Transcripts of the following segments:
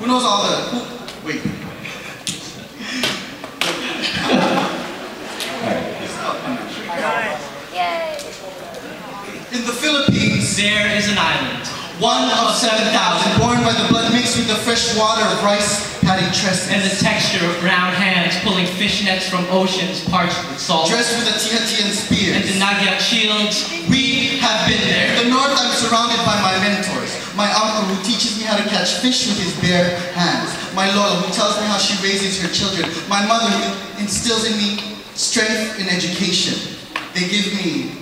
Who knows all the, wait. In the Philippines, there is an island, one of 7,000, born by the blood mixed with the fresh water of rice paddy tresses, and the texture of brown hands pulling fishnets from oceans parched with salt, dressed with the tihatian spears, and the Nagyat shields. We have been there. In the north, I'm surrounded by my mentors. My uncle, who teaches me how to catch fish with his bare hands. My lola, who tells me how she raises her children. My mother, who instills in me strength in education. They give me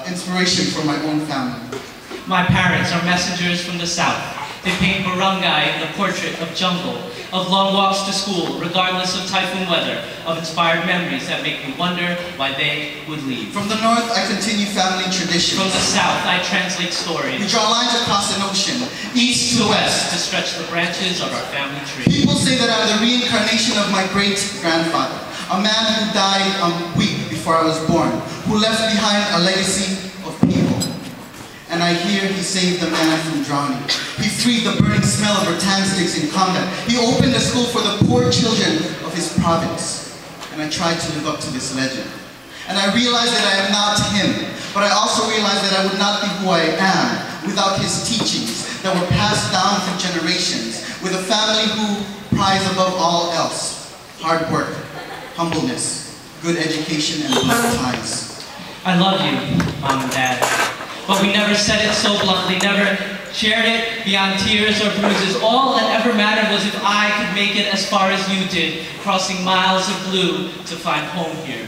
inspiration for my own family. My parents are messengers from the south. They paint barangay in the portrait of jungle, of long walks to school, regardless of typhoon weather, of inspired memories that make me wonder why they would leave. From the north, I continue family traditions. From the south, I translate stories. We draw lines across an ocean, east to west, to stretch the branches of our family tree. People say that I'm the reincarnation of my great-grandfather, a man who died a week before I was born, who left behind a legacy of people. And I hear he saved the man from drowning. He freed the burning smell of rattan sticks in combat. He opened a school for the poor children of his province. And I tried to live up to this legend. And I realized that I am not him, but I also realized that I would not be who I am without his teachings that were passed down through generations, with a family who prize above all else hard work, humbleness, good education, and blood ties. I love you, Mom and Dad. But we never said it so bluntly, never shared it beyond tears or bruises. All that ever mattered was if I could make it as far as you did, crossing miles of blue to find home here.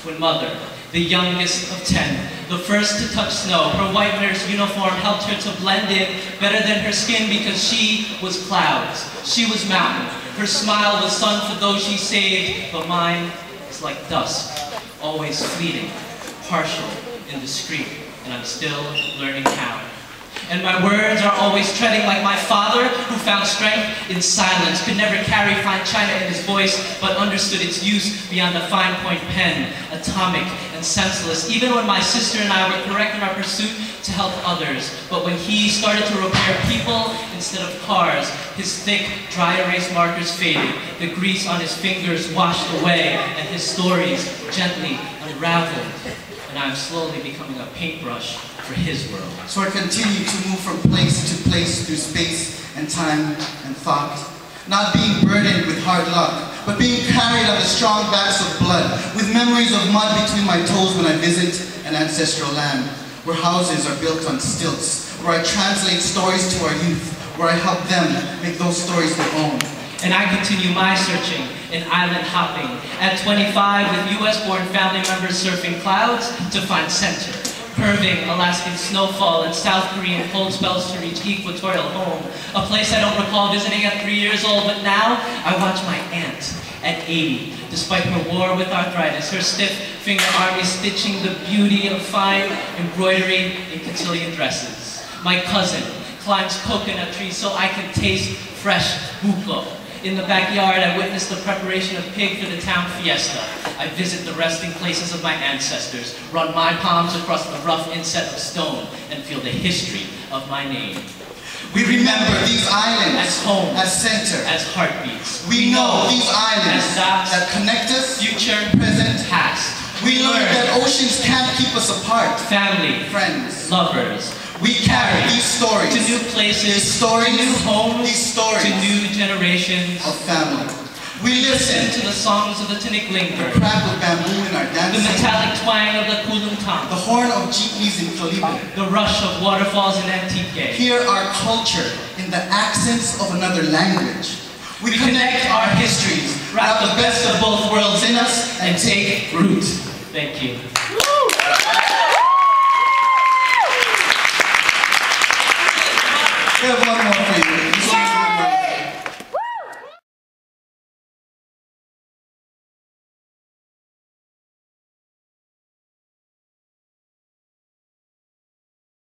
When Mother, the youngest of 10, the first to touch snow, her white nurse uniform helped her to blend in better than her skin because she was clouds, she was mountain. Her smile was sun for those she saved, but mine is like dusk, always fleeting, partial, indiscreet. And I'm still learning how. And my words are always treading like my father, who found strength in silence, could never carry fine china in his voice, but understood its use beyond a fine point pen, atomic and senseless, even when my sister and I were correct in our pursuit to help others. But when he started to repair people instead of cars, his thick, dry erase markers faded, the grease on his fingers washed away, and his stories gently unraveled. And I'm slowly becoming a paintbrush for his world. So I continue to move from place to place through space and time and thought, not being burdened with hard luck, but being carried on the strong backs of blood, with memories of mud between my toes when I visit an ancestral land, where houses are built on stilts, where I translate stories to our youth, where I help them make those stories their own. And I continue my searching and island hopping. At 25, with US-born family members surfing clouds to find center. Curving Alaskan snowfall and South Korean cold spells to reach equatorial home. A place I don't recall visiting at 3 years old, but now I watch my aunt at 80. Despite her war with arthritis, her stiff finger army stitching the beauty of fine embroidery in cotillion dresses. My cousin climbs coconut trees so I can taste fresh buko. In the backyard, I witness the preparation of pig for the town fiesta. I visit the resting places of my ancestors, run my palms across the rough inset of stone, and feel the history of my name. We remember these islands as home, as center, as heartbeats. We know these islands as dots that connect us, future, present, past. We learn that oceans can't keep us apart. Family, friends, lovers. We carry these stories to new places, to new homes, these stories to new generations of family. We listen to the songs of the tiniklinger, the crack of bamboo in our dancing, the metallic twang of the kulumtang, the horn of jeepneys in Caliban, the rush of waterfalls in Antique. Hear our culture in the accents of another language. We connect our histories, wrap the best of both worlds in us, and take root. Thank you.